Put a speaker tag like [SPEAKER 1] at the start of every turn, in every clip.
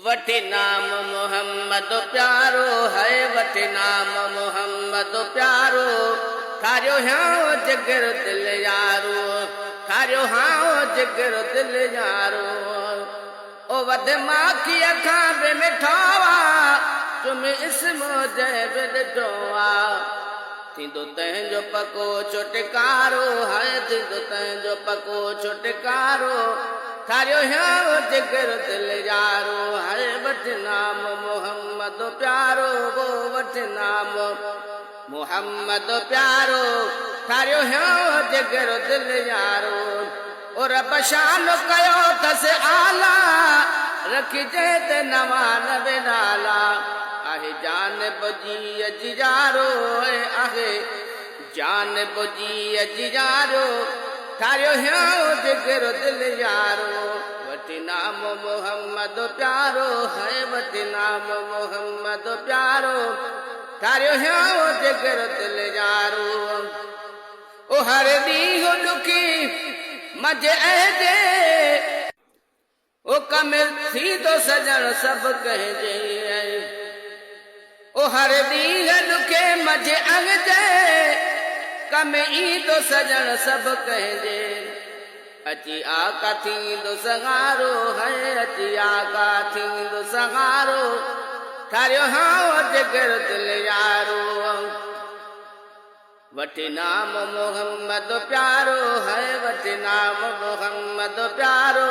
[SPEAKER 1] वटे नाम मोहम्मद प्यारो है, वटे नाम मोहम्मद प्यारो, थारियो हाँ जिगर दिल यारो, थारियो हाँ जिगर दिल यारो। ओ वद माँ की अखां बे मिठावा, तुम इसमो जैब ॾिठोआ, थींदो तंहिंजो पको छुटकारो है, थींदो तंहिंजो पको छुटकारो, थारियो हाँ जिगर दिल यारो है। वटे नाम मोहम्मद प्यारो, वो वटे नाम मोहम्मद प्यारो, थारियो हाँ जिगर दिल यारो। और बशान कयो तस आला, रखिजे ते नवा नवे नाला, आहे जानब जी अजियारो, आहे जानब जी अजियारो, थारियो हाँ जिगर दिल यारो। वटे नाम मोहम्मद प्यारो है, वटे नाम मोहम्मद प्यारो, थारियो हाँ जिगर दिल यारो। ओ हर ॾींहुं ॾुखी मजे ऐजे, ओ कमिल थी तो सजण सब कहजे, ओ हर ॾींहुं ॾुखे मजे अॻजे, कम ई तो सजण सब कहजे। अची आका थींदो सहारो है, अची आका थींदो सहारो, थारियो हाँ जिगर दिल यारो। वटे नाम मोहम्मद प्यारो है, वटे नाम मोहम्मद प्यारो,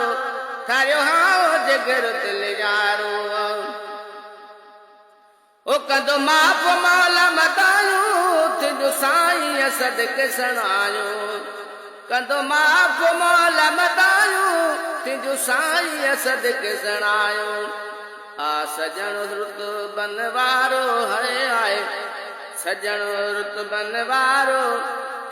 [SPEAKER 1] थारियो हाँ जिगर दिल यारो। ओ कंदो माफ़ मौला मदायूं, तुंहिंजो साईं सदके सणायूं, कंदो माफ़ मौला मदायूं, तुंहिंजो साईं सदके सणायूं। आ सजण रुतबन वारो है, आए सजण रुतबन वारो,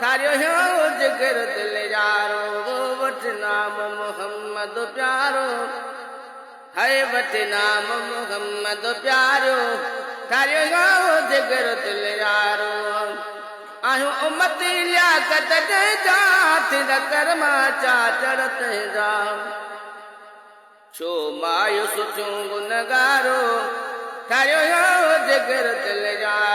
[SPEAKER 1] थारियो हाँ जिगर दिल यारो। वो वटे नाम मोहम्मद प्यारो है, वटे नाम मोहम्मद प्यारो, थारियो हाँ जिगर दिल यारो। आहियूं उम्मती लियाकत ते जा, तिन कर्मा चाचड़ ते जा, छो मायूस थियूं गुनगारो, थारियो हाँ जिगर दिल यारो।